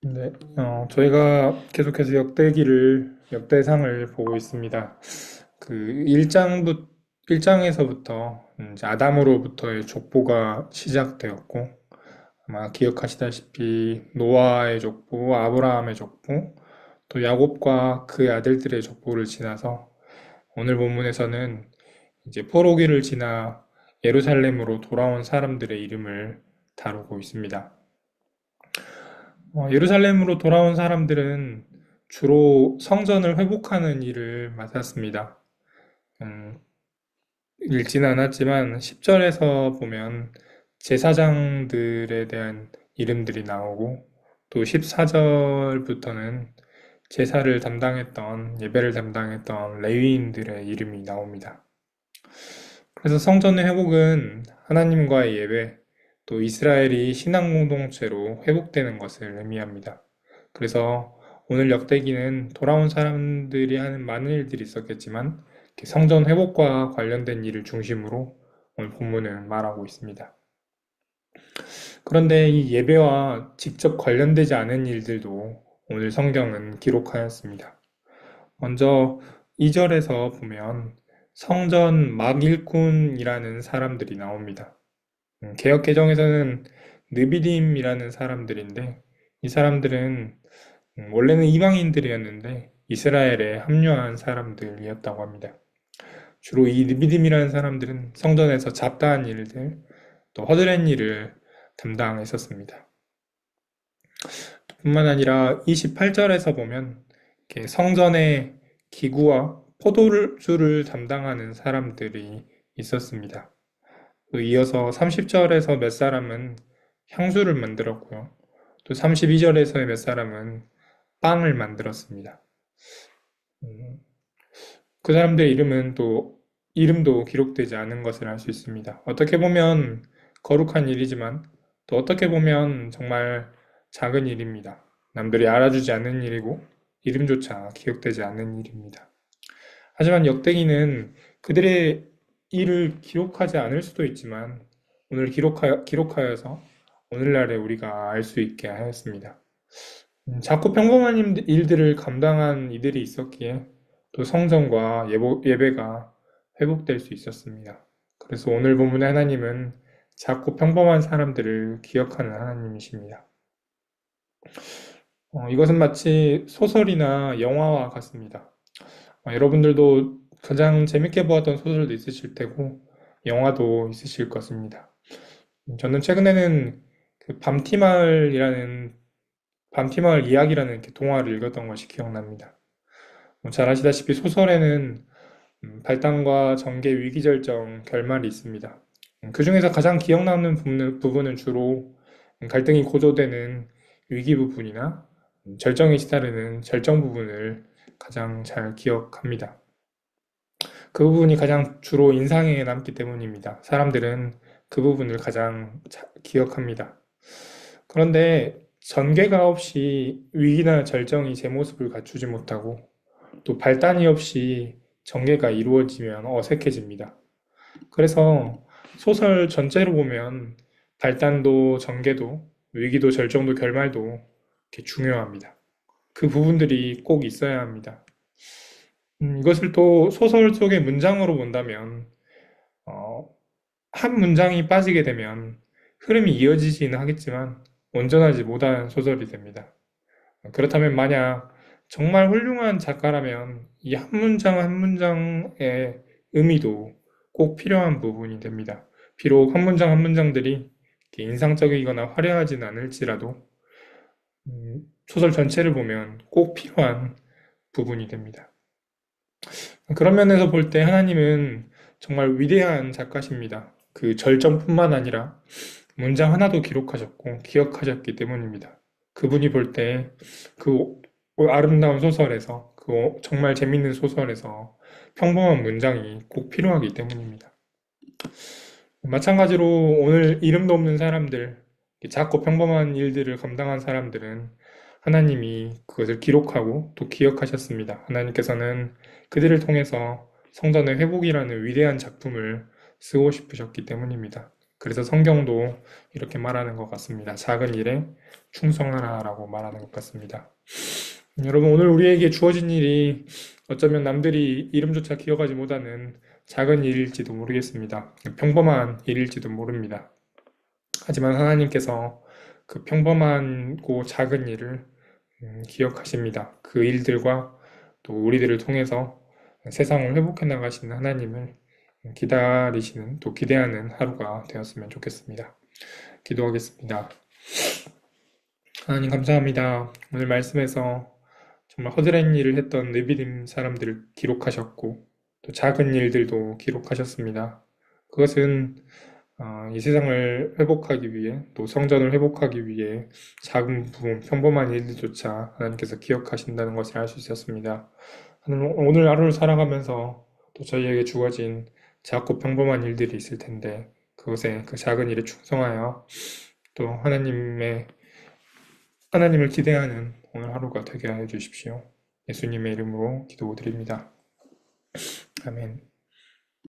네, 저희가 계속해서 역대상을 보고 있습니다. 그 1장에서부터 이제 아담으로부터의 족보가 시작되었고, 아마 기억하시다시피 노아의 족보, 아브라함의 족보, 또 야곱과 그 아들들의 족보를 지나서 오늘 본문에서는 이제 포로기를 지나 예루살렘으로 돌아온 사람들의 이름을 다루고 있습니다. 예루살렘으로 돌아온 사람들은 주로 성전을 회복하는 일을 맡았습니다. 음, 읽지는 않았지만 10절에서 보면 제사장들에 대한 이름들이 나오고 또 14절부터는 제사를 담당했던, 예배를 담당했던 레위인들의 이름이 나옵니다. 그래서 성전의 회복은 하나님과의 예배, 또 이스라엘이 신앙 공동체로 회복되는 것을 의미합니다. 그래서 오늘 역대기는 돌아온 사람들이 하는 많은 일들이 있었겠지만 성전 회복과 관련된 일을 중심으로 오늘 본문은 말하고 있습니다. 그런데 이 예배와 직접 관련되지 않은 일들도 오늘 성경은 기록하였습니다. 먼저 2절에서 보면 성전 막 일꾼이라는 사람들이 나옵니다. 개역 개정에서는 느비딤이라는 사람들인데 이 사람들은 원래는 이방인들이었는데 이스라엘에 합류한 사람들이었다고 합니다. 주로 이 느비딤이라는 사람들은 성전에서 잡다한 일들, 또 허드렛 일을 담당했었습니다. 뿐만 아니라 28절에서 보면 성전의 기구와 포도주를 담당하는 사람들이 있었습니다. 또 이어서 30절에서 몇 사람은 향수를 만들었고요. 또 32절에서의 몇 사람은 빵을 만들었습니다. 음, 그 사람들의 이름도 기록되지 않은 것을 알 수 있습니다. 어떻게 보면 거룩한 일이지만 또 어떻게 보면 정말 작은 일입니다. 남들이 알아주지 않는 일이고 이름조차 기억되지 않는 일입니다. 하지만 역대기는 그들의 일을 기록하지 않을 수도 있지만 오늘 기록하여서 오늘날에 우리가 알 수 있게 하였습니다. 작고 평범한 일들을 감당한 이들이 있었기에 또 성전과 예배가 회복될 수 있었습니다. 그래서 오늘 본문의 하나님은 작고 평범한 사람들을 기억하는 하나님이십니다. 이것은 마치 소설이나 영화와 같습니다. 여러분들도 가장 재밌게 보았던 소설도 있으실 테고 영화도 있으실 것입니다. 저는 최근에는 그 밤티마을 이야기라는 이렇게 동화를 읽었던 것이 기억납니다. 잘 아시다시피 소설에는 발단과 전개, 위기절정, 결말이 있습니다. 그 중에서 가장 기억 남는 부분은 주로 갈등이 고조되는 위기 부분이나 절정이 시다르는 절정 부분을 가장 잘 기억합니다. 그 부분이 가장 주로 인상에 남기 때문입니다. 사람들은 그 부분을 가장 기억합니다. 그런데 전개가 없이 위기나 절정이 제 모습을 갖추지 못하고 또 발단이 없이 전개가 이루어지면 어색해집니다. 그래서 소설 전체로 보면 발단도 전개도 위기도 절정도 결말도 이렇게 중요합니다. 그 부분들이 꼭 있어야 합니다. 이것을 또 소설 속의 문장으로 본다면 어, 한 문장이 빠지게 되면 흐름이 이어지지는 하겠지만 온전하지 못한 소설이 됩니다. 그렇다면 만약 정말 훌륭한 작가라면 이 한 문장 한 문장의 의미도 꼭 필요한 부분이 됩니다. 비록 한 문장 한 문장들이 인상적이거나 화려하진 않을지라도 소설 전체를 보면 꼭 필요한 부분이 됩니다. 그런 면에서 볼 때 하나님은 정말 위대한 작가십니다. 그 절정뿐만 아니라 문장 하나도 기록하셨고 기억하셨기 때문입니다. 그분이 볼 때 그 아름다운 소설에서 그 정말 재밌는 소설에서 평범한 문장이 꼭 필요하기 때문입니다. 마찬가지로 오늘 이름도 없는 사람들, 작고 평범한 일들을 감당한 사람들은 하나님이 그것을 기록하고 또 기억하셨습니다. 하나님께서는 그들을 통해서 성전의 회복이라는 위대한 작품을 쓰고 싶으셨기 때문입니다. 그래서 성경도 이렇게 말하는 것 같습니다. 작은 일에 충성하라라고 말하는 것 같습니다. 여러분, 오늘 우리에게 주어진 일이 어쩌면 남들이 이름조차 기억하지 못하는 작은 일일지도 모르겠습니다. 평범한 일일지도 모릅니다. 하지만 하나님께서 그 평범하고 작은 일을 기억하십니다. 그 일들과 또 우리들을 통해서 세상을 회복해 나가시는 하나님을 기다리시는, 또 기대하는 하루가 되었으면 좋겠습니다. 기도하겠습니다. 하나님 감사합니다. 오늘 말씀에서 정말 허드렛 일을 했던 느비dim 사람들을 기록하셨고 또 작은 일들도 기록하셨습니다. 그것은 이 세상을 회복하기 위해 또 성전을 회복하기 위해 작은 부분, 평범한 일들조차 하나님께서 기억하신다는 것을 알 수 있었습니다. 오늘 하루를 살아가면서 또 저희에게 주어진 작고 평범한 일들이 있을 텐데 그것에 그 작은 일에 충성하여 또 하나님을 기대하는 오늘 하루가 되게 하여 주십시오. 예수님의 이름으로 기도드립니다. 아멘.